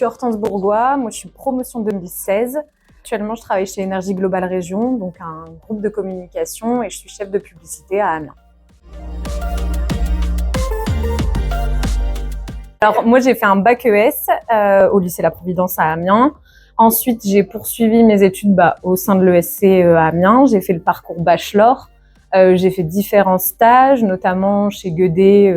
suis Hortense Bourgois, moi je suis promotion 2016. Actuellement, je travaille chez Énergie Globale Région, donc un groupe de communication, et je suis chef de publicité à Amiens. Alors moi j'ai fait un bac ES au lycée La Providence à Amiens. Ensuite j'ai poursuivi mes études au sein de l'ESC à Amiens. J'ai fait le parcours bachelor. J'ai fait différents stages, notamment chez Gueudet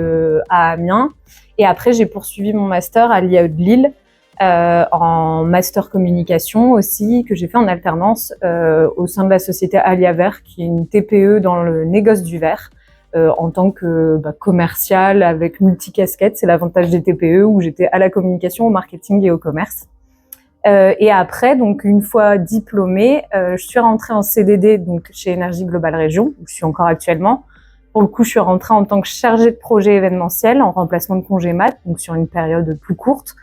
à Amiens. Et après j'ai poursuivi mon master à l'IAE de Lille en master communication aussi, que j'ai fait en alternance au sein de la société Alia Vert, qui est une TPE dans le négoce du verre. En tant que commercial avec multicasquette, c'est l'avantage des TPE où j'étais à la communication, au marketing et au commerce. Et après, donc une fois diplômée, je suis rentrée en CDD donc chez Énergie Globale Région, où je suis encore actuellement. Pour le coup, je suis rentrée en tant que chargée de projet événementiel en remplacement de congé mat, donc sur une période plus courte,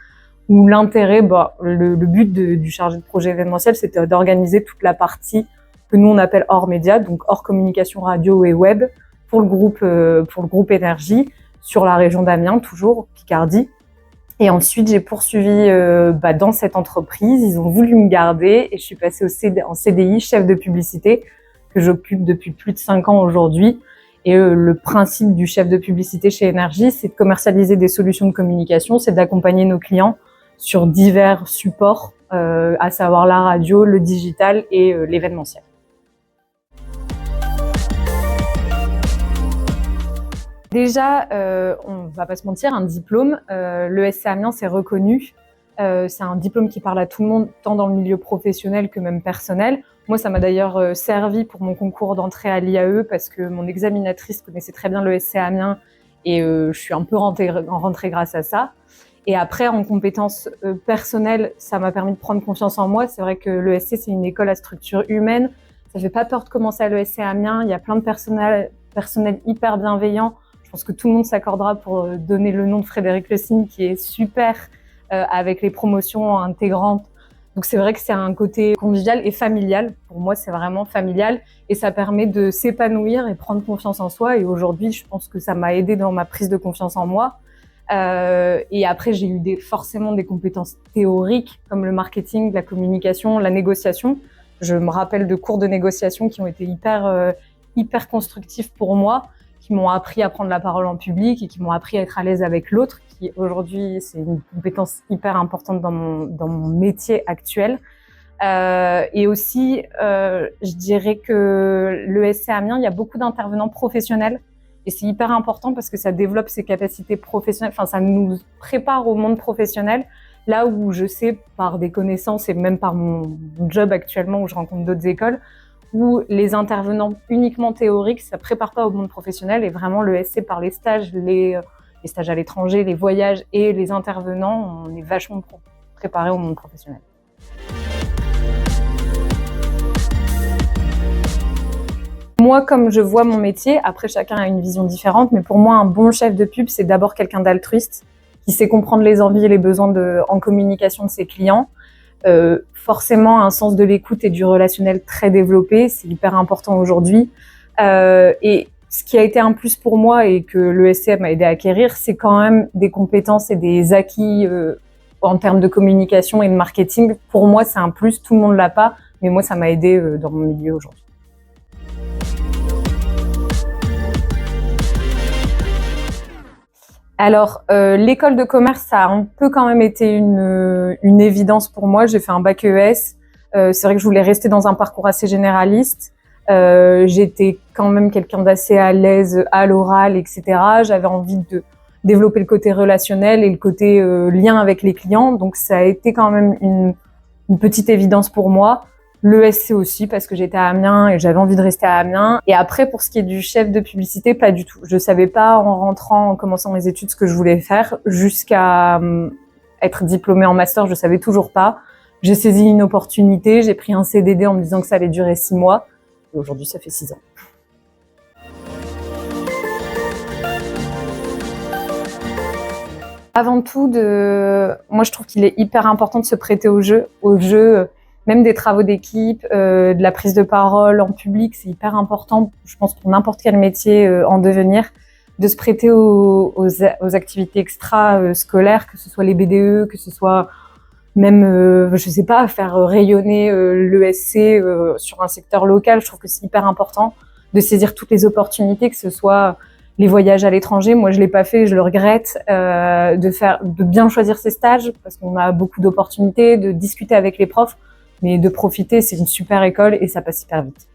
où l'intérêt, le but du chargé de projet événementiel, c'était d'organiser toute la partie que nous on appelle hors média, donc hors communication radio et web, pour le groupe Énergie, sur la région d'Amiens, toujours, Picardie. Et ensuite, j'ai poursuivi dans cette entreprise. Ils ont voulu me garder et je suis passée en CDI, chef de publicité, que j'occupe depuis plus de 5 ans aujourd'hui. Et le principe du chef de publicité chez Énergie, c'est de commercialiser des solutions de communication, c'est d'accompagner nos clients sur divers supports, à savoir la radio, le digital et l'événementiel. Déjà, on va pas se mentir, un diplôme, l'ESC Amiens, c'est reconnu. C'est un diplôme qui parle à tout le monde, tant dans le milieu professionnel que même personnel. Moi, ça m'a d'ailleurs servi pour mon concours d'entrée à l'IAE parce que mon examinatrice connaissait très bien l'ESC Amiens et je suis un peu rentrée grâce à ça. Et après, en compétences personnelles, ça m'a permis de prendre confiance en moi. C'est vrai que l'ESC, c'est une école à structure humaine. Ça fait pas peur de commencer à l'ESC Amiens. Il y a plein de personnel hyper bienveillant. Je pense que tout le monde s'accordera pour donner le nom de Frédéric Lesigne, qui est super avec les promotions intégrantes. Donc c'est vrai que c'est un côté convivial et familial. Pour moi, c'est vraiment familial et ça permet de s'épanouir et prendre confiance en soi. Et aujourd'hui, je pense que ça m'a aidé dans ma prise de confiance en moi. Et après, j'ai eu forcément des compétences théoriques comme le marketing, la communication, la négociation. Je me rappelle de cours de négociation qui ont été hyper constructifs pour moi, qui m'ont appris à prendre la parole en public et qui m'ont appris à être à l'aise avec l'autre, qui aujourd'hui, c'est une compétence hyper importante dans mon métier actuel. Et aussi, je dirais que l'ESC Amiens, il y a beaucoup d'intervenants professionnels et c'est hyper important parce que ça développe ses capacités professionnelles, enfin ça nous prépare au monde professionnel, là où je sais par des connaissances et même par mon job actuellement où je rencontre d'autres écoles, où les intervenants uniquement théoriques, ça prépare pas au monde professionnel et vraiment l'ESC par les stages, les stages à l'étranger, les voyages et les intervenants, on est vachement préparé au monde professionnel. Moi, comme je vois mon métier, après chacun a une vision différente, mais pour moi, un bon chef de pub, c'est d'abord quelqu'un d'altruiste, qui sait comprendre les envies et les besoins en communication de ses clients. Forcément un sens de l'écoute et du relationnel très développé, c'est hyper important aujourd'hui. Et ce qui a été un plus pour moi et que l'ESC m'a aidé à acquérir, c'est quand même des compétences et des acquis en termes de communication et de marketing. Pour moi, c'est un plus, tout le monde l'a pas, mais moi, ça m'a aidé dans mon milieu aujourd'hui. Alors, l'école de commerce, ça a un peu quand même été une évidence pour moi. J'ai fait un bac ES. C'est vrai que je voulais rester dans un parcours assez généraliste. J'étais quand même quelqu'un d'assez à l'aise à l'oral, etc. J'avais envie de développer le côté relationnel et le côté lien avec les clients. Donc, ça a été quand même une petite évidence pour moi. L'ESC aussi, parce que j'étais à Amiens et j'avais envie de rester à Amiens. Et après, pour ce qui est du chef de publicité, pas du tout. Je savais pas en commençant mes études, ce que je voulais faire. Jusqu'à être diplômée en master, je savais toujours pas. J'ai saisi une opportunité, j'ai pris un CDD en me disant que ça allait durer 6 mois. Et aujourd'hui, ça fait 6 ans. Avant tout, moi je trouve qu'il est hyper important de se prêter au jeu, même des travaux d'équipe, de la prise de parole en public, c'est hyper important, je pense pour n'importe quel métier en devenir, de se prêter aux activités extra-scolaires, que ce soit les BDE, que ce soit même, je sais pas, faire rayonner l'ESC sur un secteur local. Je trouve que c'est hyper important de saisir toutes les opportunités, que ce soit les voyages à l'étranger. Moi, je l'ai pas fait, je le regrette. De bien choisir ses stages parce qu'on a beaucoup d'opportunités, de discuter avec les profs, mais de profiter. C'est une super école et ça passe hyper vite.